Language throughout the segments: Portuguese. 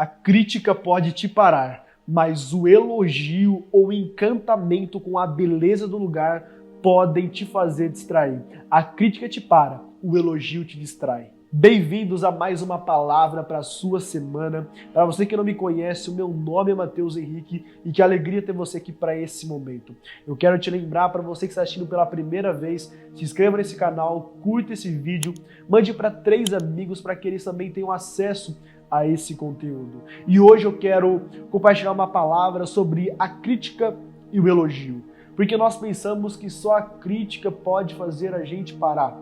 A crítica pode te parar, mas o elogio ou encantamento com a beleza do lugar podem te fazer distrair. A crítica te para, o elogio te distrai. Bem-vindos a mais uma palavra para a sua semana. Para você que não me conhece, o meu nome é Matheus Henrique e que alegria ter você aqui para esse momento. Eu quero te lembrar, para você que está assistindo pela primeira vez, se inscreva nesse canal, curta esse vídeo, mande para 3 amigos para que eles também tenham acesso a esse conteúdo. E hoje eu quero compartilhar uma palavra sobre a crítica e o elogio. Porque nós pensamos que só a crítica pode fazer a gente parar.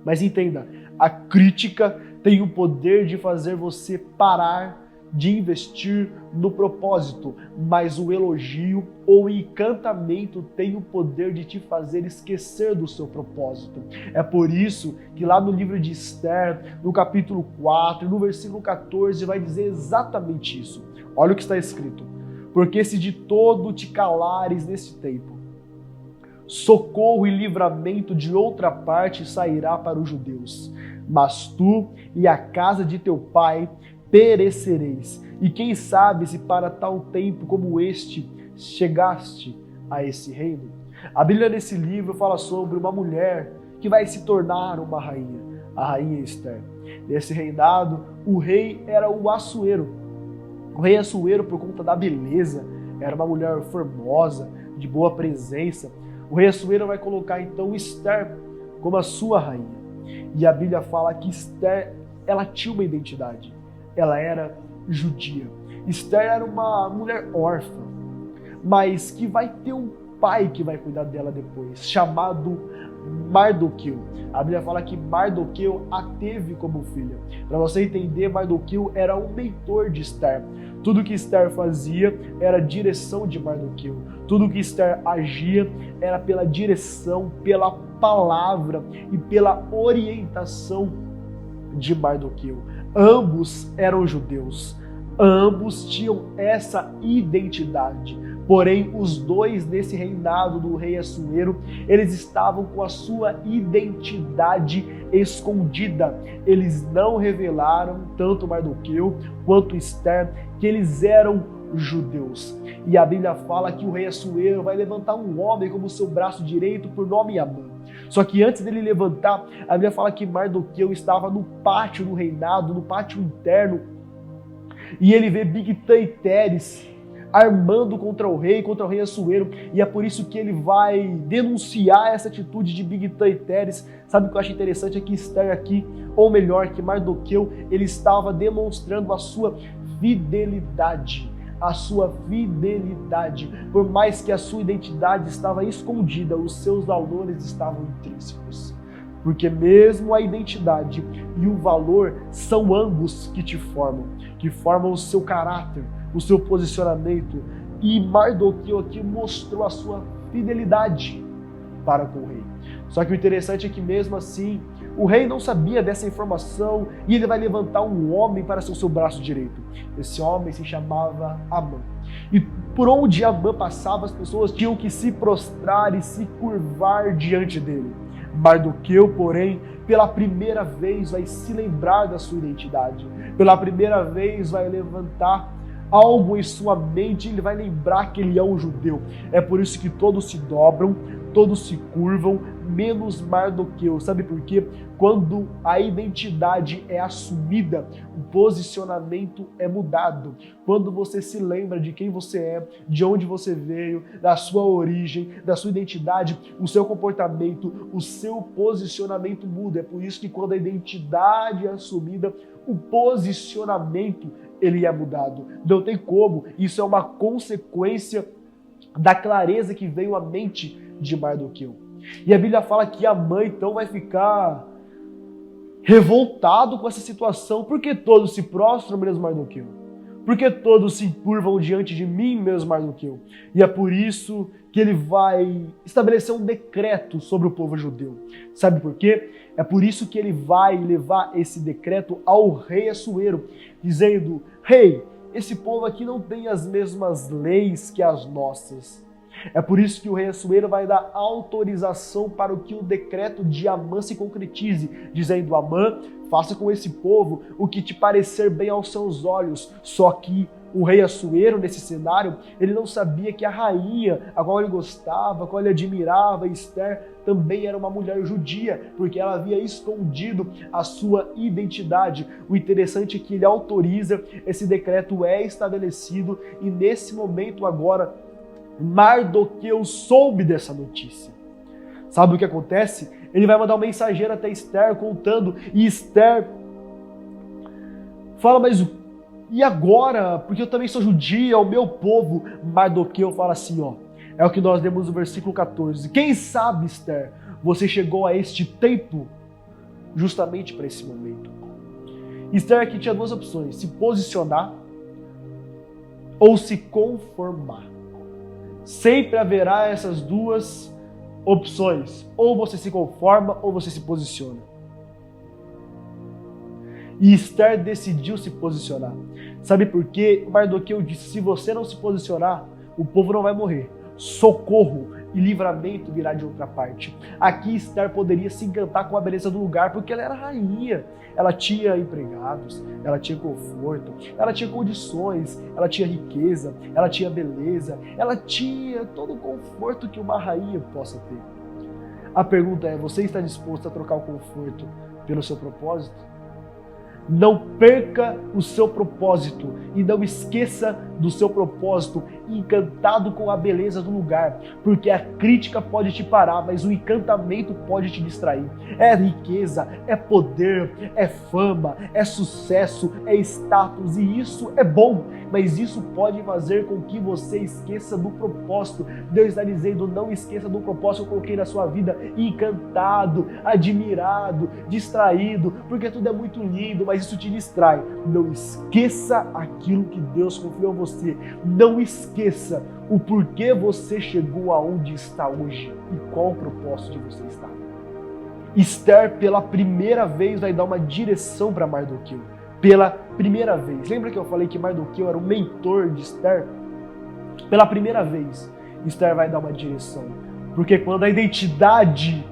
Mas entenda, a crítica tem o poder de fazer você parar de investir no propósito, mas o elogio ou o encantamento tem o poder de te fazer esquecer do seu propósito. É por isso que lá no livro de Esther, no capítulo 4, no versículo 14, vai dizer exatamente isso. Olha o que está escrito. Porque se de todo te calares nesse tempo, socorro e livramento de outra parte sairá para os judeus. Mas tu e a casa de teu pai perecereis. E quem sabe se para tal tempo como este chegaste a esse reino? A Bíblia nesse livro fala sobre uma mulher que vai se tornar uma rainha, a rainha Esther. Nesse reinado, o rei era o Assuero. O rei Assuero, por conta da beleza, era uma mulher formosa, de boa presença. O rei Assuero vai colocar então Esther como a sua rainha. E a Bíblia fala que Esther, ela tinha uma identidade. Ela era judia. Esther era uma mulher órfã, mas que vai ter um pai que vai cuidar dela depois, chamado Mardoqueu. A Bíblia fala que Mardoqueu a teve como filha. Para você entender, Mardoqueu era um mentor de Esther. Tudo que Esther fazia era direção de Mardoqueu. Tudo que Esther agia era pela direção, pela palavra e pela orientação de Mardoqueu. Ambos eram judeus. Ambos tinham essa identidade. Porém, os dois nesse reinado do rei Assuero, eles estavam com a sua identidade escondida. Eles não revelaram, tanto Mardoqueu quanto Esther, que eles eram judeus. E a Bíblia fala que o rei Assuero vai levantar um homem como seu braço direito por nome Amã. Só que antes dele levantar, a Bíblia fala que Mardoqueu estava no pátio do reinado, no pátio interno, e ele vê Bigtã e Teres armando contra o rei Assuero, e é por isso que ele vai denunciar essa atitude de Bigtã e Teres. Sabe o que eu acho interessante é que Esther aqui, ou melhor, que Mardoqueu, ele estava demonstrando a sua fidelidade. A sua fidelidade, por mais que a sua identidade estava escondida, os seus valores estavam intrínsecos. Porque mesmo a identidade e o valor são ambos que te formam, que formam o seu caráter, o seu posicionamento. E Mardoqueu aqui mostrou a sua fidelidade para com o rei. Só que o interessante é que mesmo assim, o rei não sabia dessa informação e ele vai levantar um homem para ser o seu braço direito. Esse homem se chamava Amã. E por onde Amã passava, as pessoas tinham que se prostrar e se curvar diante dele. Mardoqueu, porém, pela primeira vez vai se lembrar da sua identidade. Pela primeira vez vai levantar algo em sua mente, ele vai lembrar que ele é um judeu. É por isso que todos se dobram, todos se curvam, menos Mardoqueu. Sabe por quê? Quando a identidade é assumida, o posicionamento é mudado. Quando você se lembra de quem você é, de onde você veio, da sua origem, da sua identidade, o seu comportamento, o seu posicionamento muda. É por isso que quando a identidade é assumida, o posicionamento ele é mudado. Não tem como. Isso é uma consequência da clareza que veio à mente de Mardoqueu. E a Bíblia fala que Amã então vai ficar revoltado com essa situação. Porque todos se prostram, mesmo Mardoqueu? Porque todos se curvam diante de mim, mesmo Mardoqueu? E é por isso que ele vai estabelecer um decreto sobre o povo judeu. Sabe por quê? É por isso que ele vai levar esse decreto ao rei Assuero, dizendo: rei, esse povo aqui não tem as mesmas leis que as nossas. É por isso que o rei Assuero vai dar autorização para que o decreto de Amã se concretize, dizendo: Amã, faça com esse povo o que te parecer bem aos seus olhos. Só que o rei Assuero, nesse cenário, ele não sabia que a rainha, a qual ele gostava, a qual ele admirava, Esther, também era uma mulher judia, porque ela havia escondido a sua identidade. O interessante é que ele autoriza, esse decreto é estabelecido, e nesse momento agora, Mardoqueu soube dessa notícia. Sabe o que acontece? Ele vai mandar um mensageiro até Esther contando, e Esther fala: mas e agora? Porque eu também sou judia, o meu povo. Mardoqueu fala assim, ó, é o que nós lemos no versículo 14. Quem sabe, Esther, você chegou a este tempo justamente para esse momento. Esther aqui tinha duas opções: se posicionar ou se conformar. Sempre haverá essas duas opções. Ou você se conforma ou você se posiciona. E Esther decidiu se posicionar. Sabe por quê? Mardoqueu disse: se você não se posicionar, o povo não vai morrer. Socorro e livramento virá de outra parte. Aqui Esther poderia se encantar com a beleza do lugar, porque ela era rainha. Ela tinha empregados, ela tinha conforto, ela tinha condições, ela tinha riqueza, ela tinha beleza, ela tinha todo o conforto que uma rainha possa ter. A pergunta é: você está disposto a trocar o conforto pelo seu propósito? Não perca o seu propósito e não esqueça do seu propósito, encantado com a beleza do lugar, porque a crítica pode te parar, mas o encantamento pode te distrair. É riqueza, é poder, é fama, é sucesso, é status, e isso é bom, mas isso pode fazer com que você esqueça do propósito. Deus está dizendo: não esqueça do propósito que eu coloquei na sua vida, encantado, admirado, distraído, porque tudo é muito lindo, mas isso te distrai. Não esqueça aquilo que Deus confiou em você. Não esqueça o porquê você chegou aonde está hoje e qual o propósito de você estar. Esther, pela primeira vez, vai dar uma direção para Mardoqueu. Pela primeira vez. Lembra que eu falei que Mardoqueu era o mentor de Esther? Pela primeira vez, Esther vai dar uma direção. Porque quando a identidade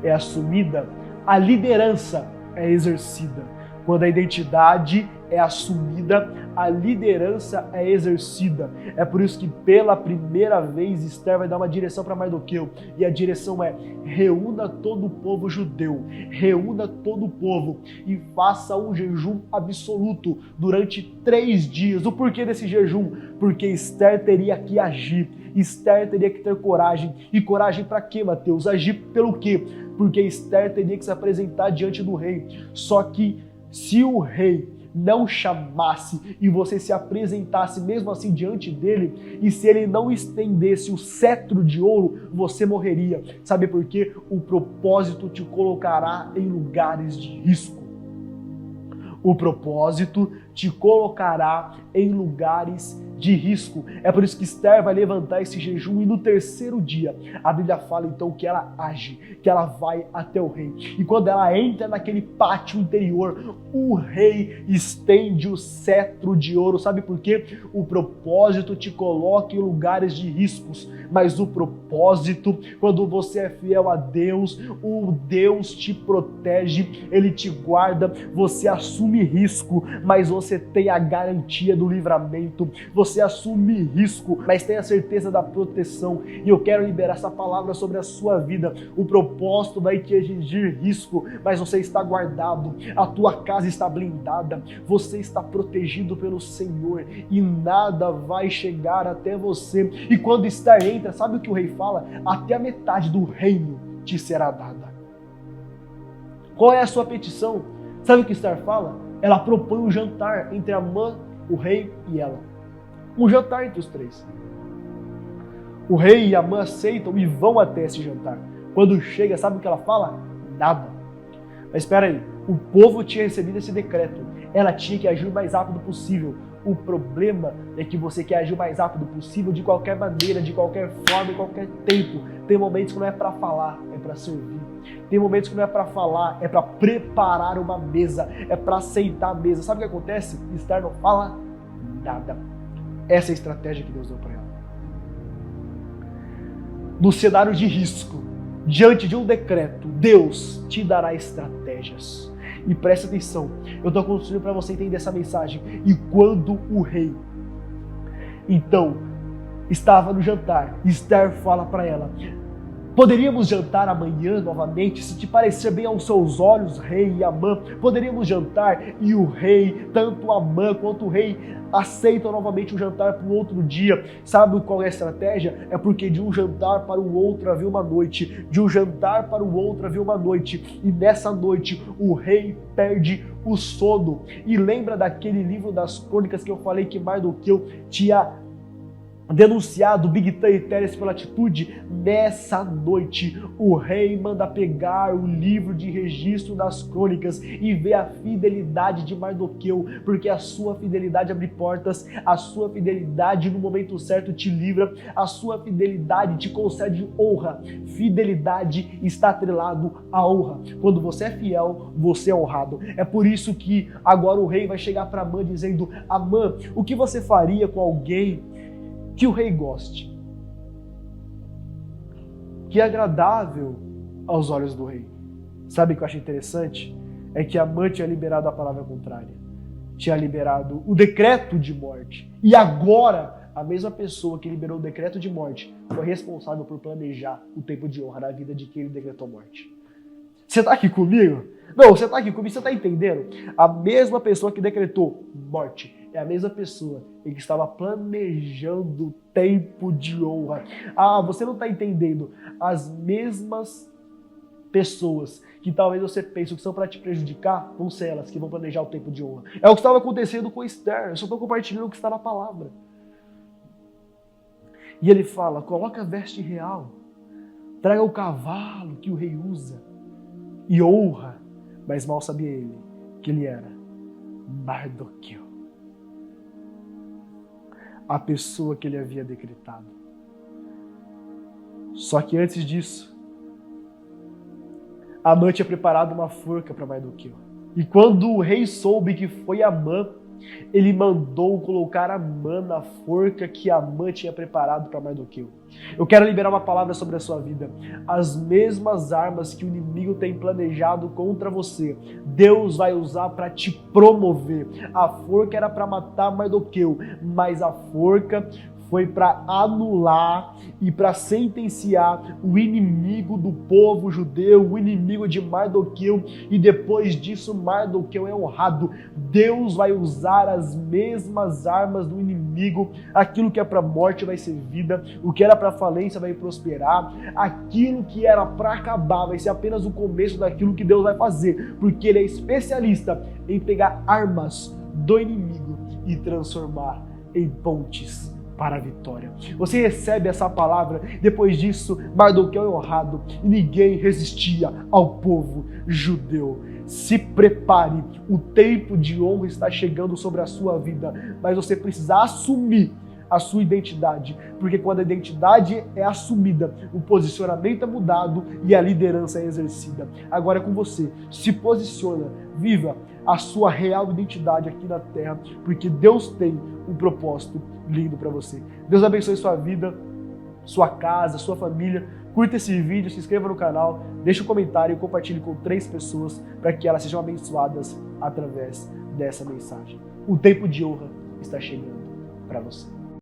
é assumida, a liderança é exercida. Quando a identidade é assumida, a liderança é exercida. É por isso que pela primeira vez Esther vai dar uma direção para Mardoqueu. E a direção é: reúna todo o povo judeu, reúna todo o povo e faça um jejum absoluto durante 3 dias. O porquê desse jejum? Porque Esther teria que agir. Esther teria que ter coragem. E coragem para quê, Mateus? Agir pelo quê? Porque Esther teria que se apresentar diante do rei. Só que se o rei não chamasse e você se apresentasse mesmo assim diante dele, e se ele não estendesse o cetro de ouro, você morreria. Sabe por quê? O propósito te colocará em lugares de risco. O propósito te colocará em lugares de risco. É por isso que Esther vai levantar esse jejum, e no 3º dia, a Bíblia fala então que ela age, que ela vai até o rei. E quando ela entra naquele pátio interior, o rei estende o cetro de ouro. Sabe por quê? O propósito te coloca em lugares de riscos, mas o propósito, quando você é fiel a Deus, o Deus te protege, Ele te guarda, você assume risco, mas você tem a garantia do livramento. Você assume risco, mas tem a certeza da proteção. E eu quero liberar essa palavra sobre a sua vida. O propósito vai te exigir risco, mas você está guardado. A tua casa está blindada. Você está protegido pelo Senhor e nada vai chegar até você. E quando Esther entra, sabe o que o rei fala? Até a metade do reino te será dada. Qual é a sua petição? Sabe o que Esther fala? Ela propõe um jantar entre Amã, o rei e ela. Um jantar entre os 3. O rei e Amã aceitam e vão até esse jantar. Quando chega, sabe o que ela fala? Nada. Mas espera aí, o povo tinha recebido esse decreto. Ela tinha que agir o mais rápido possível. O problema é que você quer agir o mais rápido possível, de qualquer maneira, de qualquer forma, em qualquer tempo. Tem momentos que não é para falar, é para servir. Tem momentos que não é para falar, é para preparar uma mesa, é para aceitar a mesa. Sabe o que acontece? Esther não fala nada. Essa é a estratégia que Deus deu para ela. no cenário de risco, diante de um decreto, Deus te dará estratégias. E preste atenção, eu estou construindo para você entender essa mensagem. E quando o rei, então, estava no jantar, Esther fala para ela: poderíamos jantar amanhã novamente, se te parecer bem aos seus olhos, rei e Amã. Poderíamos jantar. E o rei, tanto Amã quanto o rei, aceitam novamente o jantar para o outro dia. Sabe qual é a estratégia? É porque de um jantar para o outro havia uma noite. De um jantar para o outro havia uma noite. E nessa noite o rei perde o sono. E lembra daquele livro das crônicas que eu falei que Mardoqueu tinha denunciado Bigtã e Teres pela atitude? Nessa noite, o rei manda pegar o livro de registro das crônicas e ver a fidelidade de Mardoqueu, porque a sua fidelidade abre portas, a sua fidelidade no momento certo te livra, a sua fidelidade te concede honra. Fidelidade está atrelado à honra. Quando você é fiel, você é honrado. É por isso que agora o rei vai chegar para Amã dizendo: Amã, o que você faria com alguém que o rei goste, que é agradável aos olhos do rei? Sabe o que eu acho interessante? É que Amã tinha liberado a palavra contrária, tinha liberado o decreto de morte, e agora a mesma pessoa que liberou o decreto de morte foi responsável por planejar o tempo de honra na vida de quem ele decretou morte. Você está aqui comigo? Não, você está aqui comigo, você está entendendo? A mesma pessoa que decretou morte é a mesma pessoa que estava planejando o tempo de honra. Ah, você não está entendendo. As mesmas pessoas que talvez você pense que são para te prejudicar, vão ser elas que vão planejar o tempo de honra. É o que estava acontecendo com Esther. Eu só estou compartilhando o que está na palavra. E ele fala: coloca a veste real, traga o cavalo que o rei usa e honra. Mas mal sabia ele que ele era Mardoqueu, a pessoa que ele havia decretado. Só que antes disso, Amã tinha preparado uma forca para Mardoqueu. E quando o rei soube que foi Amã, ele mandou colocar Amã na forca que Amã tinha preparado para Mardoqueu. Eu quero liberar uma palavra sobre a sua vida. As mesmas armas que o inimigo tem planejado contra você, Deus vai usar para te promover. A forca era para matar Mardoqueu, mas a forca foi para anular e para sentenciar o inimigo do povo judeu, o inimigo de Mardoqueu, e depois disso Mardoqueu é honrado. Deus vai usar as mesmas armas do inimigo. Aquilo que é para morte vai ser vida, o que era para falência vai prosperar, aquilo que era para acabar vai ser apenas o começo daquilo que Deus vai fazer, porque Ele é especialista em pegar armas do inimigo e transformar em pontes para a vitória. Você recebe essa palavra? Depois disso, Mardoqueu é honrado e ninguém resistia ao povo judeu. Se prepare, o tempo de honra está chegando sobre a sua vida, mas você precisa assumir a sua identidade, porque quando a identidade é assumida, o posicionamento é mudado e a liderança é exercida. Agora é com você. Se posiciona, viva a sua real identidade aqui na terra, porque Deus tem um propósito lindo para você. Deus abençoe sua vida, sua casa, sua família. Curta esse vídeo, se inscreva no canal, deixe um comentário e compartilhe com 3 pessoas para que elas sejam abençoadas através dessa mensagem. O tempo de honra está chegando para você.